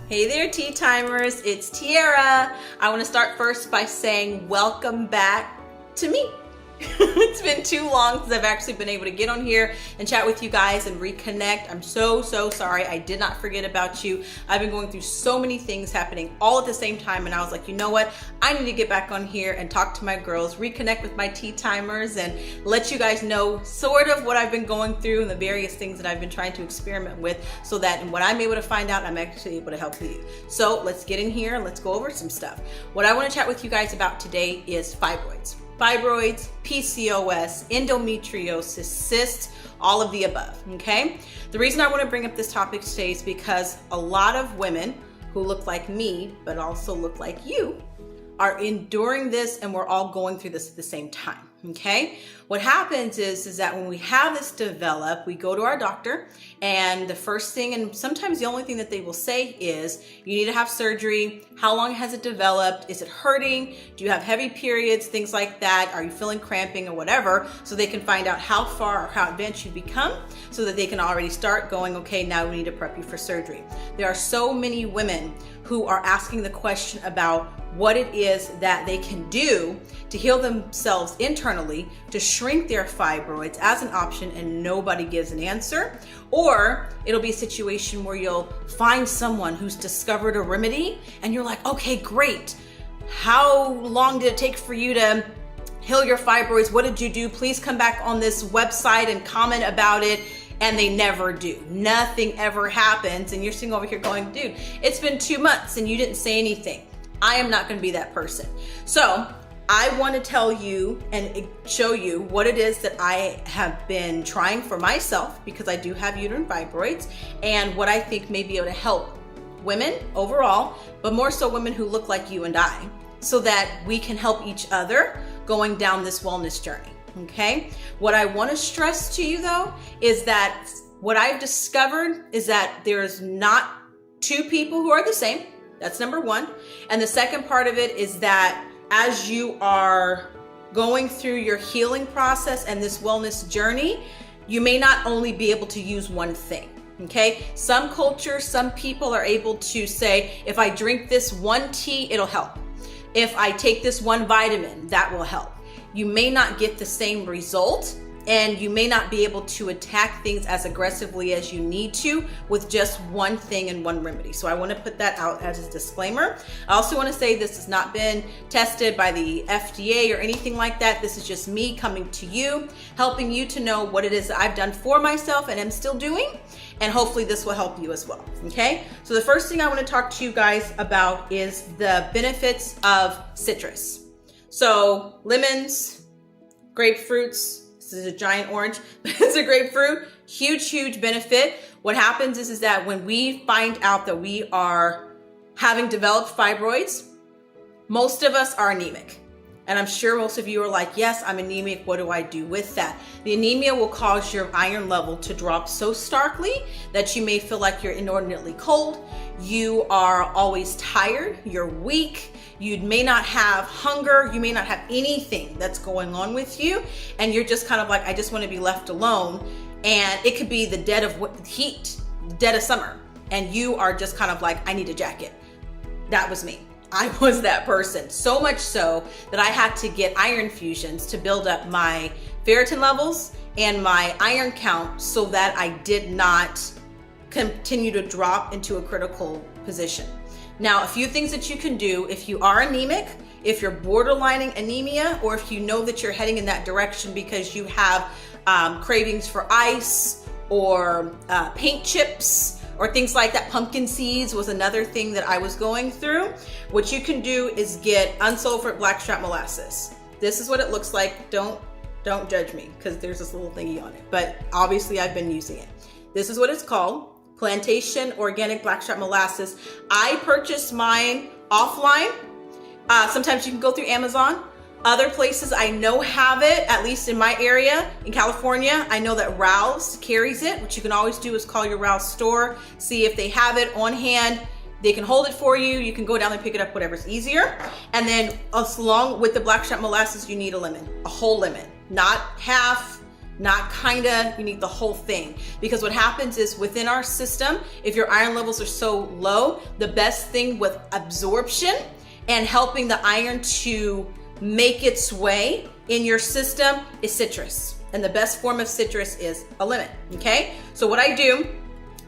Hey there, tea timers, it's Tiara. I want to start first by saying welcome back to me. It's been too long since I've actually been able to get on here and chat with you guys and reconnect. I'm so sorry. I did not forget about you. I've been going through so many things happening all at the same time, and I was like, you know what? I need to get back on here and talk to my girls, reconnect with my tea timers, and let you guys know sort of what I've been going through and the various things that I've been trying to experiment with, so that when I'm able to find out, I'm actually able to help you. So let's get in here and let's go over some stuff. What I want to chat with you guys about today is fibroids. Fibroids, PCOS, endometriosis, cysts, all of the above, okay? The reason I want to bring up this topic today is because a lot of women who look like me, but also look like you, are enduring this, and we're all going through this at the same time, okay? What happens is that when we have this develop, we go to our doctor, and the first thing, and sometimes the only thing that they will say is, you need to have surgery. How long has it developed? Is it hurting? Do you have heavy periods? Things like that. Are you feeling cramping or whatever? So they can find out how far or how advanced you've become, so that they can already start going, okay, now we need to prep you for surgery. There are so many women who are asking the question about what it is that they can do to heal themselves internally, to shrink their fibroids as an option, and nobody gives an answer. Or it'll be a situation where you'll find someone who's discovered a remedy and you're like, okay, great. How long did it take for you to heal your fibroids? What did you do? Please come back on this website and comment about it. And they never do. Nothing ever happens. And you're sitting over here going, dude, it's been 2 months and you didn't say anything. I am not going to be that person. So I want to tell you and show you what it is that I have been trying for myself, because I do have uterine fibroids, and what I think may be able to help women overall, but more so women who look like you and I, so that we can help each other going down this wellness journey. Okay. What I want to stress to you though, is that what I've discovered is that there's not two people who are the same. That's number one. And the second part of it is that as you are going through your healing process and this wellness journey, you may not only be able to use one thing. Okay. Some cultures, some people are able to say, if I drink this one tea, it'll help. If I take this one vitamin, that will help. You may not get the same result, and you may not be able to attack things as aggressively as you need to with just one thing and one remedy. So I want to put that out as a disclaimer. I also want to say this has not been tested by the FDA or anything like that. This is just me coming to you, helping you to know what it is that I've done for myself and am still doing. And hopefully this will help you as well. Okay. So the first thing I want to talk to you guys about is the benefits of citrus. So lemons, grapefruits. This is a giant orange, but it's a grapefruit. Huge benefit. What happens is that when we find out that we are having developed fibroids, most of us are anemic. And I'm sure most of you are like, yes, I'm anemic. What do I do with that? The anemia will cause your iron level to drop so starkly that you may feel like you're inordinately cold. You are always tired. You're weak. You may not have hunger. You may not have anything that's going on with you. And you're just kind of like, I just want to be left alone. And it could be the dead of heat, the dead of summer. And you are just kind of like, I need a jacket. That was me. I was that person, so much so that I had to get iron infusions to build up my ferritin levels and my iron count, so that I did not continue to drop into a critical position. Now, a few things that you can do if you are anemic, if you're borderlining anemia, or if you know that you're heading in that direction because you have cravings for ice or paint chips, or things like that. Pumpkin seeds was another thing that I was going through. What you can do is get unsulfured blackstrap molasses. This is what it looks like. Don't judge me, because there's this little thingy on it, but obviously I've been using it. This is what it's called, Plantation Organic Blackstrap Molasses. I purchased mine offline. Sometimes you can go through Amazon. Other places I know have it, at least in my area, in California. I know that Rouse carries it. What you can always do is call your Rouse store, see if they have it on hand. They can hold it for you. You can go down and pick it up, whatever's easier. And then along with the blackstrap molasses, you need a lemon, a whole lemon, not half, not kinda, you need the whole thing. Because what happens is within our system, if your iron levels are so low, the best thing with absorption and helping the iron to make its way in your system is citrus. And the best form of citrus is a lemon, okay? So what I do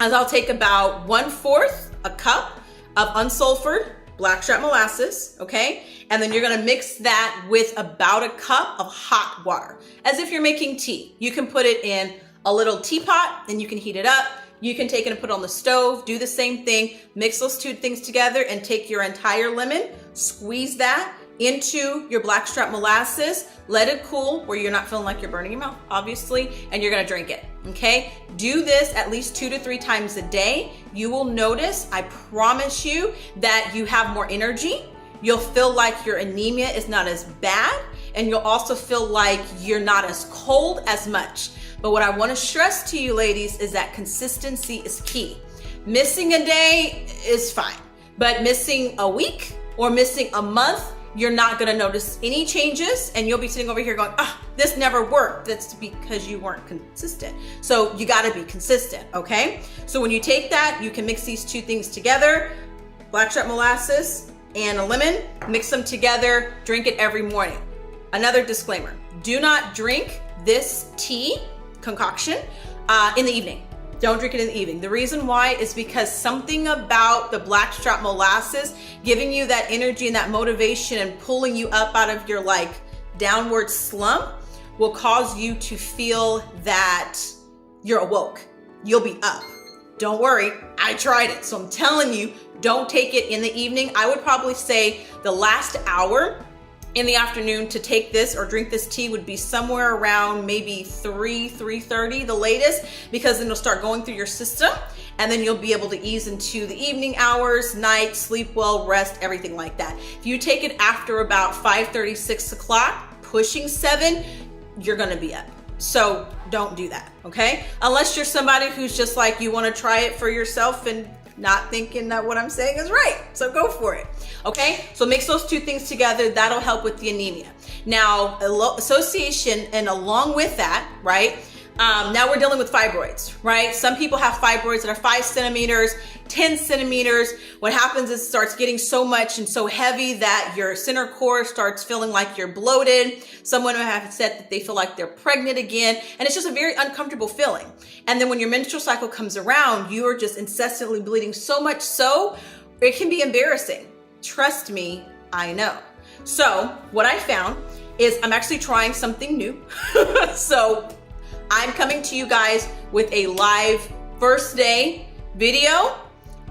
is I'll take about 1/4 a cup of unsulfured blackstrap molasses, okay? And then you're gonna mix that with about a cup of hot water, as if you're making tea. You can put it in a little teapot and you can heat it up. You can take it and put it on the stove, do the same thing, mix those two things together and take your entire lemon, squeeze that into your blackstrap molasses, let it cool where you're not feeling like you're burning your mouth, obviously, and you're gonna drink it, okay? Do this at least 2 to 3 times a day. You will notice, I promise you, that you have more energy. You'll feel like your anemia is not as bad, and you'll also feel like you're not as cold as much. But what I wanna stress to you ladies is that consistency is key. Missing a day is fine, but missing a week or missing a month, you're not gonna notice any changes and you'll be sitting over here going, this never worked. That's because you weren't consistent. So you gotta be consistent, okay? So when you take that, you can mix these two things together, blackstrap molasses and a lemon, mix them together, drink it every morning. Another disclaimer, do not drink this tea concoction in the evening. Don't drink it in the evening. The reason why is because something about the blackstrap molasses giving you that energy and that motivation and pulling you up out of your like downward slump will cause you to feel that you're awoke. You'll be up. Don't worry, I tried it. So I'm telling you, don't take it in the evening. I would probably say the last hour in the afternoon to take this or drink this tea would be somewhere around maybe 3:30 the latest, because then it'll start going through your system and then you'll be able to ease into the evening hours, night, sleep well, rest, everything like that. If you take it after about 5:30, 6 o'clock, pushing 7, you're gonna be up. So don't do that, okay? Unless you're somebody who's just like, you wanna try it for yourself and not thinking that what I'm saying is right. So go for it, okay? So mix those two things together. That'll help with the anemia. Now, association and along with that, right? Now we're dealing with fibroids, right? Some people have fibroids that are 5 centimeters, 10 centimeters. What happens is it starts getting so much and so heavy that your center core starts feeling like you're bloated. Some women have said that they feel like they're pregnant again, and it's just a very uncomfortable feeling. And then when your menstrual cycle comes around, you are just incessantly bleeding, so much so it can be embarrassing. Trust me, I know. So what I found is I'm actually trying something new. So I'm coming to you guys with a live first day video,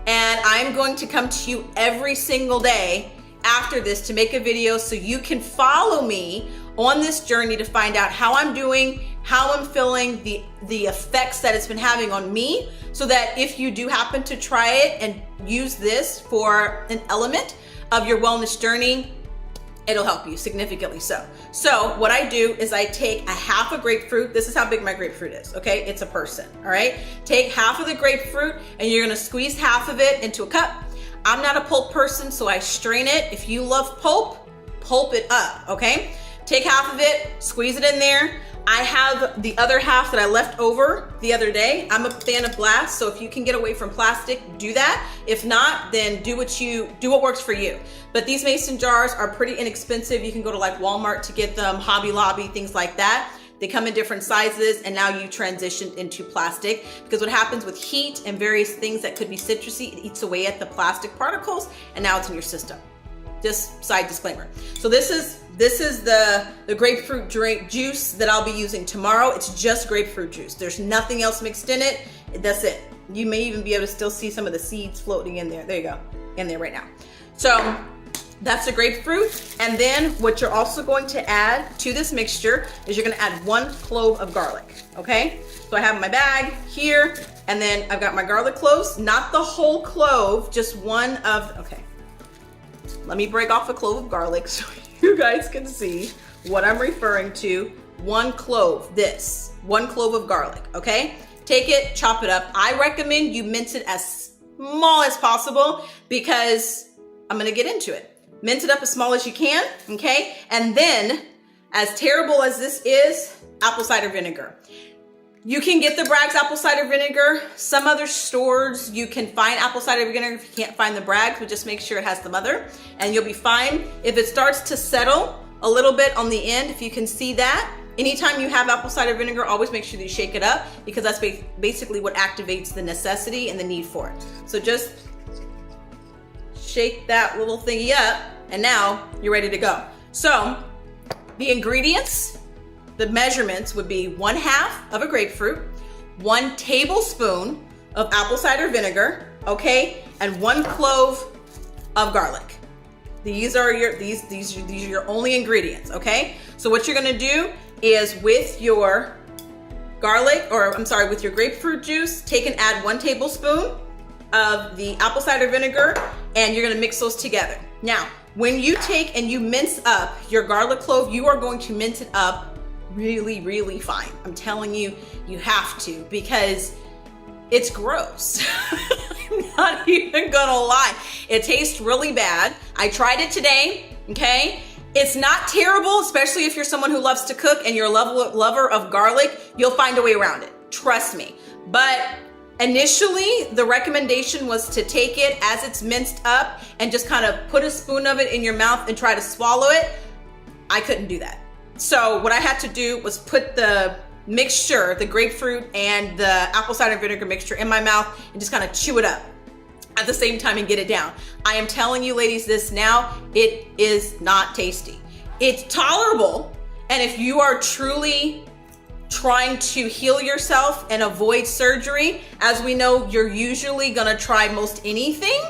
and I'm going to come to you every single day after this to make a video so you can follow me on this journey to find out how I'm doing, how I'm feeling, the effects that it's been having on me, so that if you do happen to try it and use this for an element of your wellness journey, it'll help you significantly so. So what I do is I take a half a grapefruit. This is how big my grapefruit is, okay? It's a person, all right? Take half of the grapefruit and you're gonna squeeze half of it into a cup. I'm not a pulp person, so I strain it. If you love pulp, pulp it up, okay? Take half of it, squeeze it in there. I have the other half that I left over the other day. I'm a fan of glass, so if you can get away from plastic, do that. If not, then do what works for you. But these mason jars are pretty inexpensive. You can go to like Walmart to get them, Hobby Lobby, things like that. They come in different sizes, and now you transition into plastic, because what happens with heat and various things that could be citrusy, it eats away at the plastic particles, and now it's in your system. Just side disclaimer. So this is the grapefruit drink juice that I'll be using tomorrow. It's just grapefruit juice. There's nothing else mixed in it. That's it. You may even be able to still see some of the seeds floating in there. There you go, in there right now. So that's the grapefruit. And then what you're also going to add to this mixture is you're gonna add 1 clove of garlic, okay? So I have my bag here, and then I've got my garlic cloves, not the whole clove, just one of, okay. Let me break off a clove of garlic so you guys can see what I'm referring to. 1 clove, this, 1 clove of garlic, okay? Take it, chop it up. I recommend you mince it as small as possible because I'm gonna get into it. Mince it up as small as you can, okay? And then as terrible as this is, apple cider vinegar. You can get the Bragg's apple cider vinegar. Some other stores, you can find apple cider vinegar if you can't find the Bragg's, but just make sure it has the mother and you'll be fine. If it starts to settle a little bit on the end, if you can see that, anytime you have apple cider vinegar, always make sure that you shake it up because that's basically what activates the necessity and the need for it. So just shake that little thingy up and now you're ready to go. So the ingredients, the measurements would be 1/2 of a grapefruit, 1 tablespoon of apple cider vinegar, okay, and 1 clove of garlic. These are your only ingredients, okay? So what you're gonna do is with your with your grapefruit juice, take and add 1 tablespoon of the apple cider vinegar, and you're gonna mix those together. Now, when you take and you mince up your garlic clove, you are going to mince it up really, really fine. I'm telling you, you have to because it's gross. I'm not even gonna lie. It tastes really bad. I tried it today, okay? It's not terrible, especially if you're someone who loves to cook and you're a lover of garlic, you'll find a way around it, trust me. But initially, the recommendation was to take it as it's minced up and just kind of put a spoon of it in your mouth and try to swallow it. I couldn't do that. So what I had to do was put the mixture, the grapefruit and the apple cider vinegar mixture in my mouth and just kind of chew it up at the same time and get it down. I am telling you ladies this now, it is not tasty. It's tolerable, and if you are truly trying to heal yourself and avoid surgery, as we know, you're usually gonna try most anything,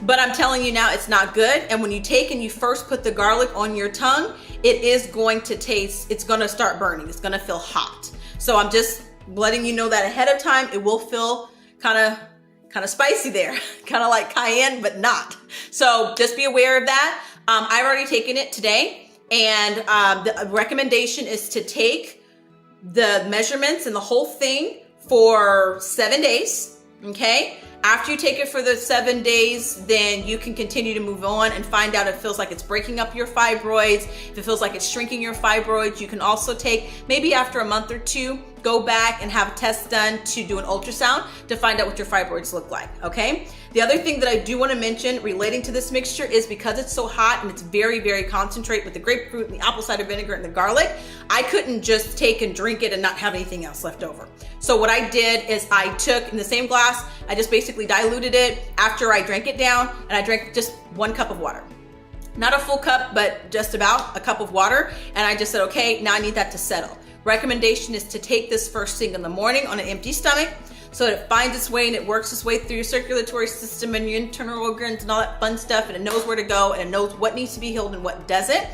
but I'm telling you now, it's not good. And when you take and you first put the garlic on your tongue, it is going to taste, it's gonna start burning. It's gonna feel hot. So I'm just letting you know that ahead of time. It will feel kind of spicy there, kind of like cayenne, but not. So just be aware of that. I've already taken it today, and the recommendation is to take the measurements and the whole thing for 7 days, okay? After you take it for the 7 days, then you can continue to move on and find out if it feels like it's breaking up your fibroids, if it feels like it's shrinking your fibroids. You can also take, maybe after a month or 2, go back and have a test done to do an ultrasound to find out what your fibroids look like, okay? The other thing that I do want to mention relating to this mixture is because it's so hot and it's very, very concentrate with the grapefruit and the apple cider vinegar and the garlic, I couldn't just take and drink it and not have anything else left over. So what I did is I took in the same glass, I just basically diluted it after I drank it down, and I drank just 1 cup of water. Not a full cup, but just about a cup of water. And I just said, okay, now I need that to settle. Recommendation is to take this first thing in the morning on an empty stomach so that it finds its way and it works its way through your circulatory system and your internal organs and all that fun stuff, and it knows where to go and it knows what needs to be healed and what doesn't.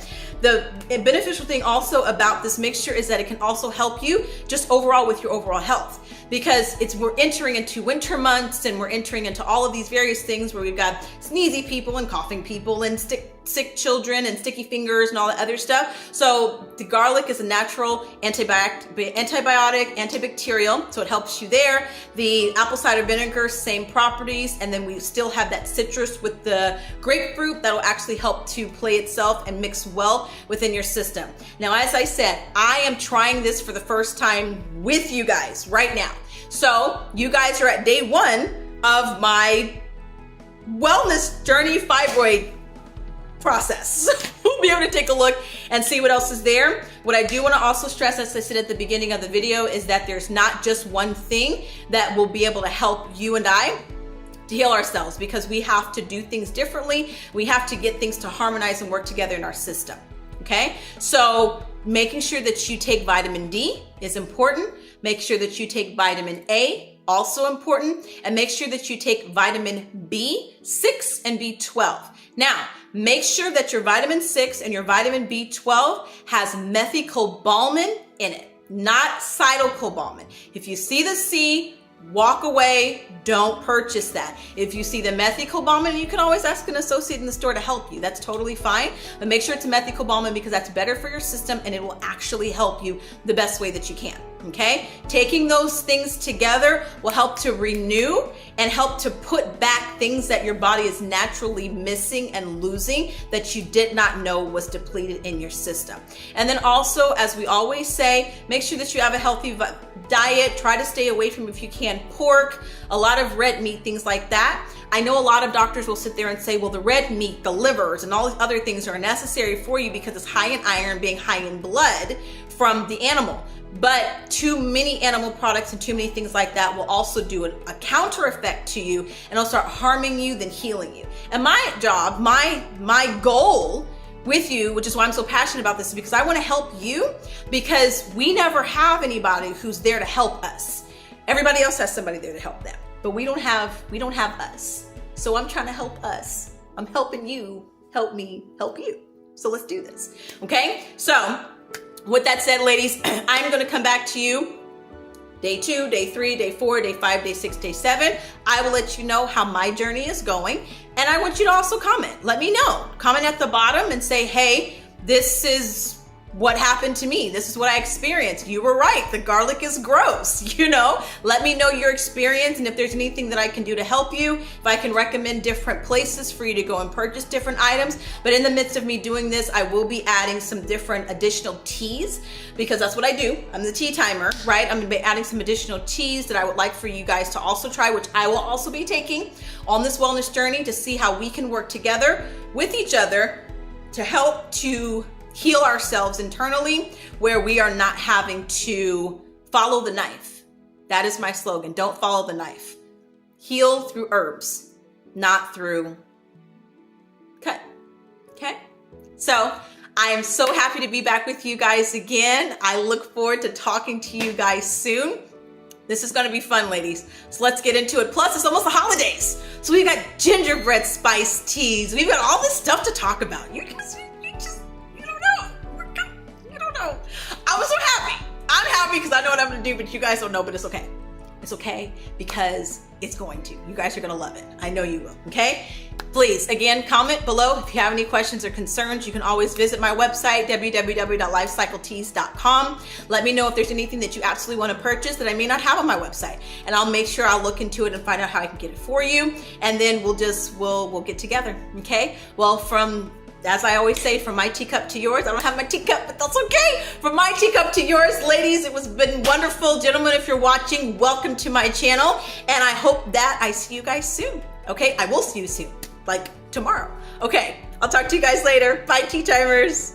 The beneficial thing also about this mixture is that it can also help you just overall with your overall health, because we're entering into winter months and we're entering into all of these various things where we've got sneezy people and coughing people and sick children and sticky fingers and all that other stuff. So the garlic is a natural antibiotic, antibacterial, so it helps you there. The apple cider vinegar, same properties, and then we still have that citrus with the grapefruit that'll actually help to play itself and mix well within your system. Now, as I said, I am trying this for the first time with you guys right now. So you guys are at day 1 of my wellness journey fibroid process. We'll be able to take a look and see what else is there. What I do want to also stress, as I said at the beginning of the video, is that there's not just one thing that will be able to help you and I to heal ourselves, because we have to do things differently. We have to get things to harmonize and work together in our system. Okay, so making sure that you take vitamin D is important. Make sure that you take vitamin A, also important, and make sure that you take vitamin B6 and B12. Now, make sure that your vitamin 6 and your vitamin B12 has methylcobalamin in it, not cyanocobalamin. If you see the C walk away, don't purchase that. If you see the methylcobalamin, you can always ask an associate in the store to help you. That's totally fine, but make sure it's a methylcobalamin because that's better for your system and it will actually help you the best way that you can, okay? Taking those things together will help to renew and help to put back things that your body is naturally missing and losing that you did not know was depleted in your system. And then also, as we always say, make sure that you have a healthy diet. Try to stay away from, if you can, pork, a lot of red meat, things like that. I know a lot of doctors will sit there and say, well, the red meat, the livers, and all these other things are necessary for you because it's high in iron, being high in blood from the animal. But too many animal products and too many things like that will also do a counter effect to you and it'll start harming you than healing you. And my job, my goal with you, which is why I'm so passionate about this, is because I want to help you, because we never have anybody who's there to help us. Everybody else has somebody there to help them, but we don't have us. So I'm trying to help us. I'm helping you help me help you. So let's do this. Okay? So with that said, ladies, I'm going to come back to you day 2, day 3, day 4, day 5, day 6, day 7. I will let you know how my journey is going. And I want you to also comment. Let me know. Comment at the bottom and say, hey, this is what happened to me. This is what I experienced. You were right. The garlic is gross. You know, let me know your experience and if there's anything that I can do to help you, if I can recommend different places for you to go and purchase different items. But in the midst of me doing this, I will be adding some different additional teas because that's what I do. I'm the tea timer, right? I'm gonna be adding some additional teas that I would like for you guys to also try, which I will also be taking on this wellness journey to see how we can work together with each other to help to heal ourselves internally, where we are not having to follow the knife. That is my slogan. Don't follow the knife. Heal through herbs, not through cut. Okay? So I am so happy to be back with you guys again. I look forward to talking to you guys soon. This is gonna be fun, ladies. So let's get into it. Plus, it's almost the holidays. So we've got gingerbread spice teas. We've got all this stuff to talk about. You don't know. I was so happy. I'm happy because I know what I'm gonna do, but you guys don't know, but it's okay. It's okay because it's going to. You guys are gonna love it. I know you will, okay? Please, again, comment below if you have any questions or concerns. You can always visit my website, www.lifecycleteas.com. Let me know if there's anything that you absolutely want to purchase that I may not have on my website. And I'll make sure I'll look into it and find out how I can get it for you. And then we'll get together, okay? Well, as I always say, from my teacup to yours. I don't have my teacup, but that's okay. From my teacup to yours, ladies, it was been wonderful. Gentlemen, if you're watching, welcome to my channel. And I hope that I see you guys soon. Okay, I will see you soon, like tomorrow. Okay, I'll talk to you guys later. Bye, tea timers.